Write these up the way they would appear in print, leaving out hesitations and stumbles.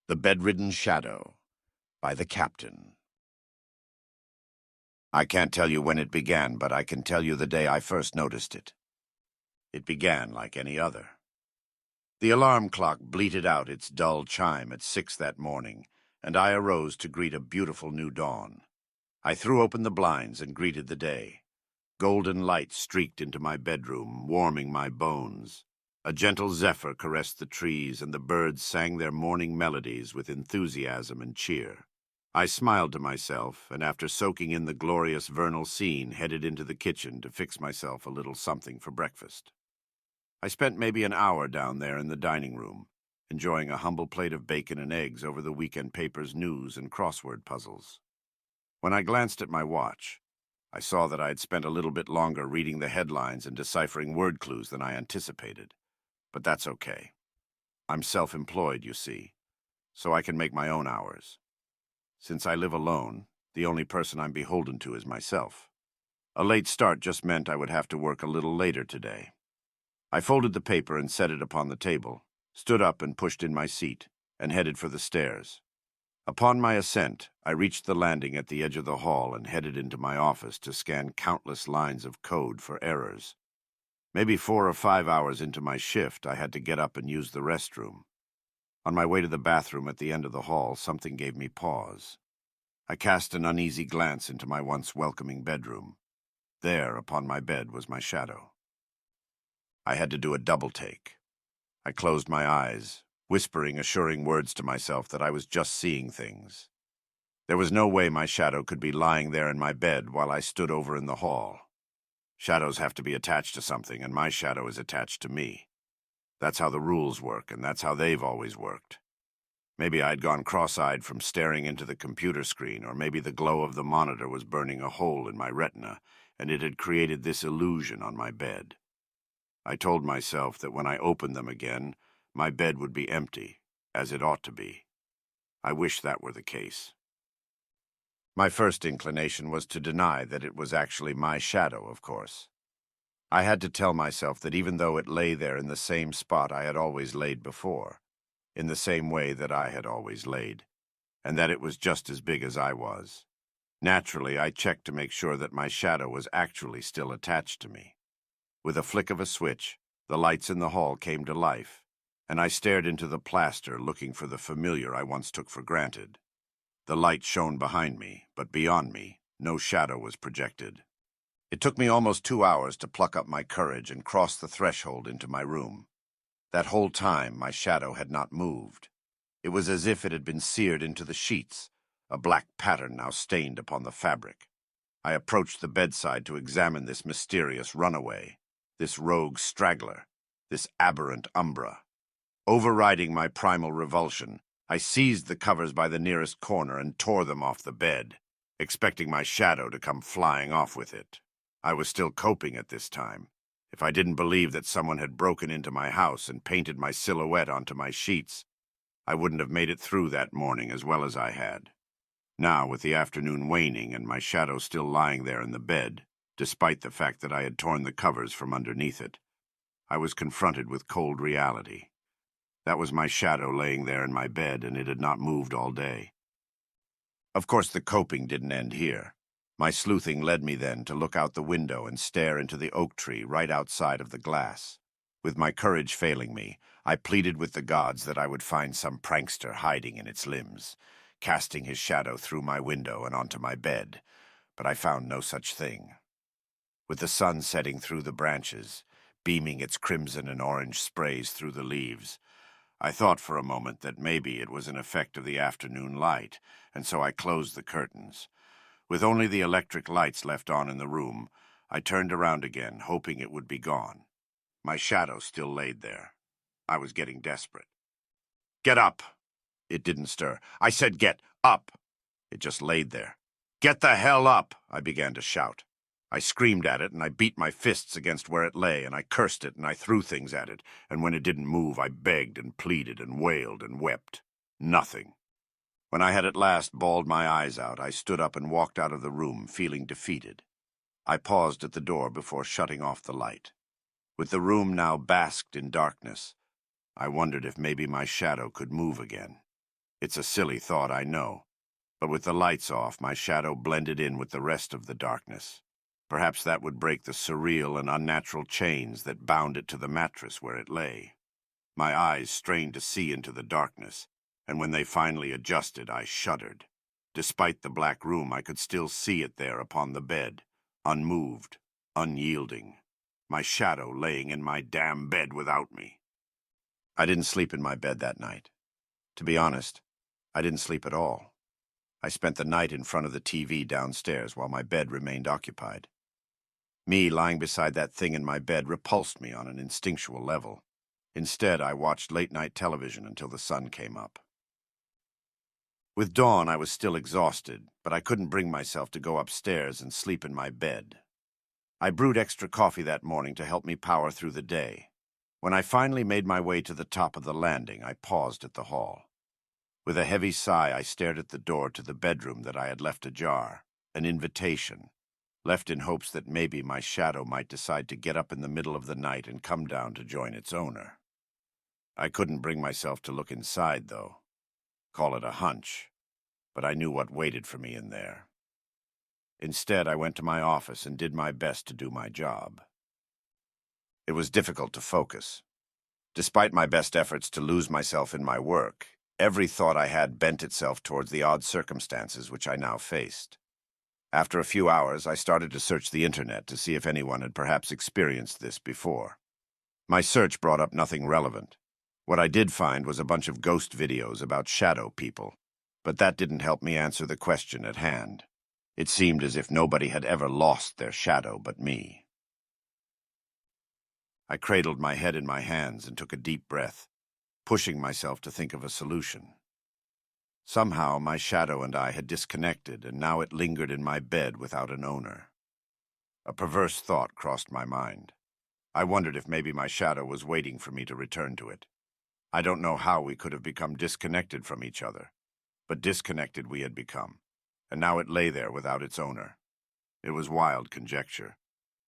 The Bedridden Shadow by the Captain. I can't tell you when it began, but I can tell you the day I first noticed it. It began like any other. The alarm clock bleated out its dull chime at 6 that morning, and I arose to greet a beautiful new dawn. I threw open the blinds and greeted the day. Golden light streaked into my bedroom, warming my bones. A gentle zephyr caressed the trees, and the birds sang their morning melodies with enthusiasm and cheer. I smiled to myself, and after soaking in the glorious vernal scene, headed into the kitchen to fix myself a little something for breakfast. I spent maybe an hour down there in the dining room, enjoying a humble plate of bacon and eggs over the weekend paper's news and crossword puzzles. When I glanced at my watch, I saw that I had spent a little bit longer reading the headlines and deciphering word clues than I anticipated. But that's okay. I'm self-employed, you see, so I can make my own hours. Since I live alone, the only person I'm beholden to is myself. A late start just meant I would have to work a little later today. I folded the paper and set it upon the table, stood up and pushed in my seat, and headed for the stairs. Upon my ascent, I reached the landing at the edge of the hall and headed into my office to scan countless lines of code for errors. Maybe 4 or 5 hours into my shift, I had to get up and use the restroom. On my way to the bathroom at the end of the hall, something gave me pause. I cast an uneasy glance into my once welcoming bedroom. There, upon my bed, was my shadow. I had to do a double take. I closed my eyes, whispering assuring words to myself that I was just seeing things. There was no way my shadow could be lying there in my bed while I stood over in the hall. Shadows have to be attached to something, and my shadow is attached to me. That's how the rules work, and that's how they've always worked. Maybe I'd gone cross-eyed from staring into the computer screen, or maybe the glow of the monitor was burning a hole in my retina, and it had created this illusion on my bed. I told myself that when I opened them again, my bed would be empty, as it ought to be. I wish that were the case. My first inclination was to deny that it was actually my shadow, of course. I had to tell myself that even though it lay there in the same spot I had always laid before, in the same way that I had always laid, and that it was just as big as I was. Naturally, I checked to make sure that my shadow was actually still attached to me. With a flick of a switch, the lights in the hall came to life, and I stared into the plaster looking for the familiar I once took for granted. The light shone behind me, but beyond me, no shadow was projected. It took me almost 2 hours to pluck up my courage and cross the threshold into my room. That whole time, my shadow had not moved. It was as if it had been seared into the sheets, a black pattern now stained upon the fabric. I approached the bedside to examine this mysterious runaway, this rogue straggler, this aberrant umbra. Overriding my primal revulsion, I seized the covers by the nearest corner and tore them off the bed, expecting my shadow to come flying off with it. I was still coping at this time. If I didn't believe that someone had broken into my house and painted my silhouette onto my sheets, I wouldn't have made it through that morning as well as I had. Now, with the afternoon waning and my shadow still lying there in the bed, despite the fact that I had torn the covers from underneath it, I was confronted with cold reality. That was my shadow laying there in my bed, and it had not moved all day. Of course, the coping didn't end here. My sleuthing led me then to look out the window and stare into the oak tree right outside of the glass. With my courage failing me, I pleaded with the gods that I would find some prankster hiding in its limbs, casting his shadow through my window and onto my bed, but I found no such thing. With the sun setting through the branches, beaming its crimson and orange sprays through the leaves, I thought for a moment that maybe it was an effect of the afternoon light, and so I closed the curtains. With only the electric lights left on in the room, I turned around again, hoping it would be gone. My shadow still laid there. I was getting desperate. "Get up!" It didn't stir. I said get up! It just laid there. "Get the hell up!" I began to shout. I screamed at it, and I beat my fists against where it lay, and I cursed it, and I threw things at it, and when it didn't move, I begged and pleaded and wailed and wept. Nothing. When I had at last bawled my eyes out, I stood up and walked out of the room, feeling defeated. I paused at the door before shutting off the light. With the room now basked in darkness, I wondered if maybe my shadow could move again. It's a silly thought, I know, but with the lights off, my shadow blended in with the rest of the darkness. Perhaps that would break the surreal and unnatural chains that bound it to the mattress where it lay. My eyes strained to see into the darkness, and when they finally adjusted, I shuddered. Despite the black room, I could still see it there upon the bed, unmoved, unyielding. My shadow laying in my damn bed without me. I didn't sleep in my bed that night. To be honest, I didn't sleep at all. I spent the night in front of the TV downstairs while my bed remained occupied. Me lying beside that thing in my bed repulsed me on an instinctual level. Instead, I watched late-night television until the sun came up. With dawn, I was still exhausted, but I couldn't bring myself to go upstairs and sleep in my bed. I brewed extra coffee that morning to help me power through the day. When I finally made my way to the top of the landing, I paused at the hall. With a heavy sigh, I stared at the door to the bedroom that I had left ajar, an invitation, left in hopes that maybe my shadow might decide to get up in the middle of the night and come down to join its owner. I couldn't bring myself to look inside, though. Call it a hunch, but I knew what waited for me in there. Instead, I went to my office and did my best to do my job. It was difficult to focus. Despite my best efforts to lose myself in my work, every thought I had bent itself towards the odd circumstances which I now faced. After a few hours, I started to search the internet to see if anyone had perhaps experienced this before. My search brought up nothing relevant. What I did find was a bunch of ghost videos about shadow people, but that didn't help me answer the question at hand. It seemed as if nobody had ever lost their shadow but me. I cradled my head in my hands and took a deep breath, pushing myself to think of a solution. Somehow, my shadow and I had disconnected, and now it lingered in my bed without an owner. A perverse thought crossed my mind. I wondered if maybe my shadow was waiting for me to return to it. I don't know how we could have become disconnected from each other, but disconnected we had become, and now it lay there without its owner. It was wild conjecture,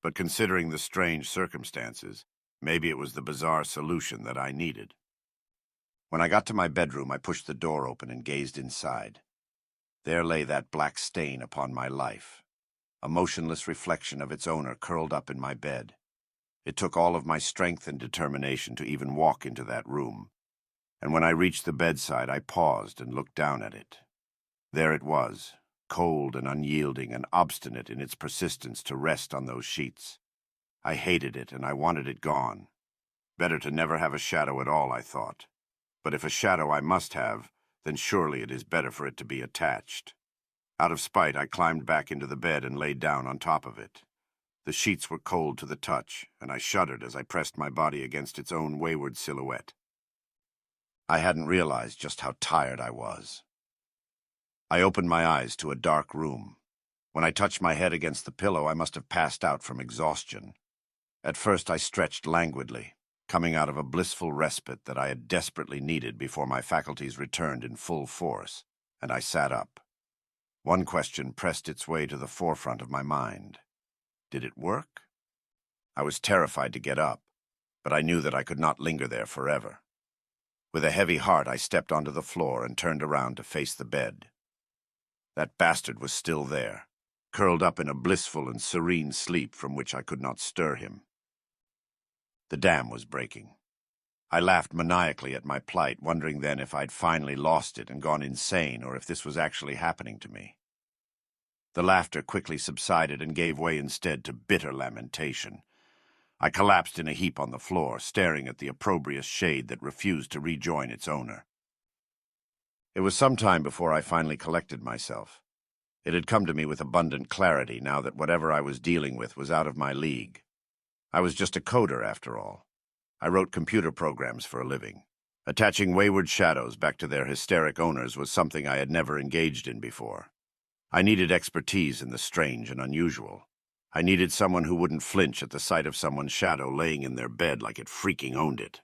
but considering the strange circumstances, maybe it was the bizarre solution that I needed. When I got to my bedroom, I pushed the door open and gazed inside. There lay that black stain upon my life, a motionless reflection of its owner curled up in my bed. It took all of my strength and determination to even walk into that room, and when I reached the bedside, I paused and looked down at it. There it was, cold and unyielding and obstinate in its persistence to rest on those sheets. I hated it, and I wanted it gone. Better to never have a shadow at all, I thought. But if a shadow I must have, then surely it is better for it to be attached. Out of spite, I climbed back into the bed and laid down on top of it. The sheets were cold to the touch, and I shuddered as I pressed my body against its own wayward silhouette. I hadn't realized just how tired I was. I opened my eyes to a dark room. When I touched my head against the pillow, I must have passed out from exhaustion. At first, I stretched languidly, coming out of a blissful respite that I had desperately needed before my faculties returned in full force, and I sat up. One question pressed its way to the forefront of my mind. Did it work? I was terrified to get up, but I knew that I could not linger there forever. With a heavy heart, I stepped onto the floor and turned around to face the bed. That bastard was still there, curled up in a blissful and serene sleep from which I could not stir him. The dam was breaking. I laughed maniacally at my plight, wondering then if I'd finally lost it and gone insane, or if this was actually happening to me. The laughter quickly subsided and gave way instead to bitter lamentation. I collapsed in a heap on the floor, staring at the opprobrious shade that refused to rejoin its owner. It was some time before I finally collected myself. It had come to me with abundant clarity now that whatever I was dealing with was out of my league. I was just a coder, after all. I wrote computer programs for a living. Attaching wayward shadows back to their hysteric owners was something I had never engaged in before. I needed expertise in the strange and unusual. I needed someone who wouldn't flinch at the sight of someone's shadow laying in their bed like it freaking owned it.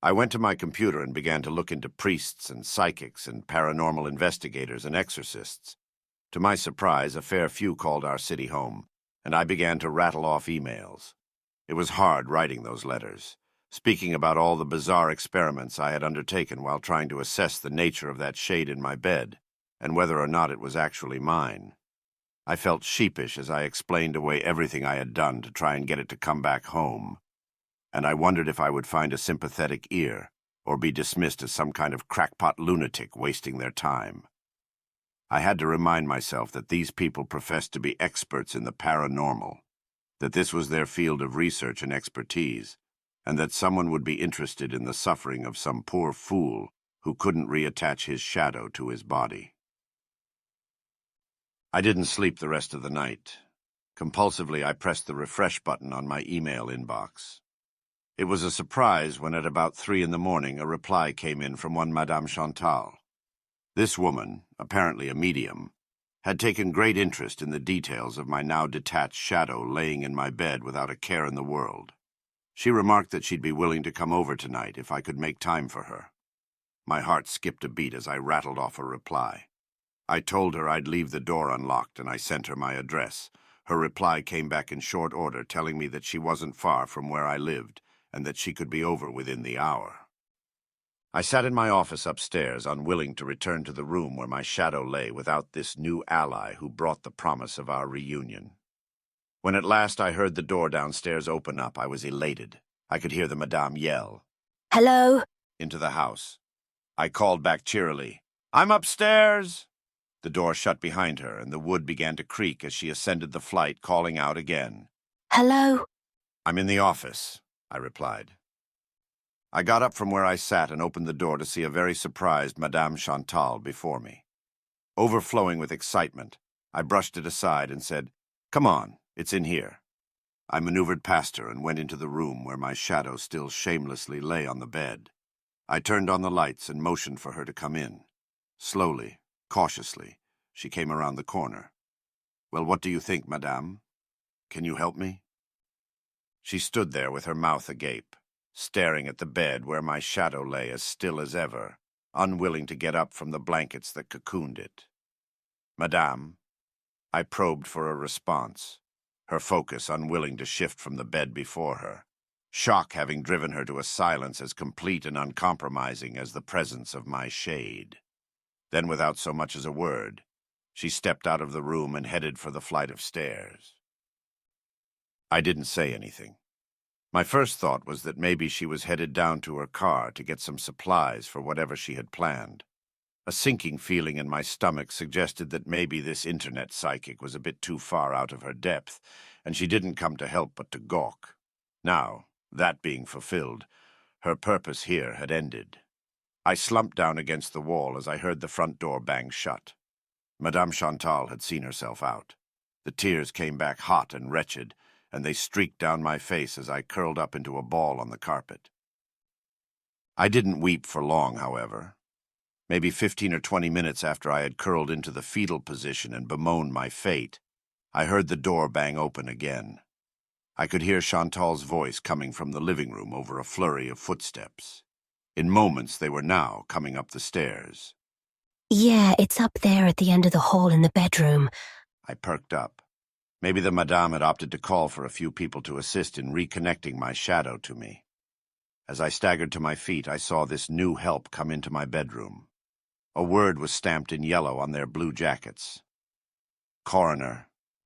I went to my computer and began to look into priests and psychics and paranormal investigators and exorcists. To my surprise, a fair few called our city home, and I began to rattle off emails. It was hard writing those letters. speaking about all the bizarre experiments I had undertaken while trying to assess the nature of that shade in my bed, and whether or not it was actually mine. I felt sheepish as I explained away everything I had done to try and get it to come back home, and I wondered if I would find a sympathetic ear, or be dismissed as some kind of crackpot lunatic wasting their time. I had to remind myself that these people professed to be experts in the paranormal, that this was their field of research and expertise, and that someone would be interested in the suffering of some poor fool who couldn't reattach his shadow to his body. I didn't sleep the rest of the night. Compulsively, I pressed the refresh button on my email inbox. It was a surprise when at about 3 in the morning a reply came in from one Madame Chantal. This woman, apparently a medium, had taken great interest in the details of my now detached shadow laying in my bed without a care in the world. She remarked that she'd be willing to come over tonight if I could make time for her. My heart skipped a beat as I rattled off a reply. I told her I'd leave the door unlocked, and I sent her my address. Her reply came back in short order, telling me that she wasn't far from where I lived, and that she could be over within the hour. I sat in my office upstairs, unwilling to return to the room where my shadow lay without this new ally who brought the promise of our reunion. When at last I heard the door downstairs open up, I was elated. I could hear the madame yell, "Hello?" into the house. I called back cheerily, "I'm upstairs!" The door shut behind her, and the wood began to creak as she ascended the flight, calling out again. "Hello?" "I'm in the office," I replied. I got up from where I sat and opened the door to see a very surprised Madame Chantal before me. Overflowing with excitement, I brushed it aside and said, "Come on, it's in here." I maneuvered past her and went into the room where my shadow still shamelessly lay on the bed. I turned on the lights and motioned for her to come in. Slowly, cautiously, she came around the corner. "Well, what do you think, madame? Can you help me?" She stood there with her mouth agape, staring at the bed where my shadow lay as still as ever, unwilling to get up from the blankets that cocooned it. "Madame," I probed for a response, her focus unwilling to shift from the bed before her, shock having driven her to a silence as complete and uncompromising as the presence of my shade. Then, without so much as a word, she stepped out of the room and headed for the flight of stairs. I didn't say anything. My first thought was that maybe she was headed down to her car to get some supplies for whatever she had planned. A sinking feeling in my stomach suggested that maybe this internet psychic was a bit too far out of her depth, and she didn't come to help but to gawk. Now, that being fulfilled, her purpose here had ended. I slumped down against the wall as I heard the front door bang shut. Madame Chantal had seen herself out. The tears came back hot and wretched, and they streaked down my face as I curled up into a ball on the carpet. I didn't weep for long, however. Maybe 15 or 20 minutes after I had curled into the fetal position and bemoaned my fate, I heard the door bang open again. I could hear Chantal's voice coming from the living room over a flurry of footsteps. In moments, they were now coming up the stairs. "Yeah, it's up there at the end of the hall in the bedroom." I perked up. Maybe the madame had opted to call for a few people to assist in reconnecting my shadow to me. As I staggered to my feet, I saw this new help come into my bedroom. A word was stamped in yellow on their blue jackets. "Coroner,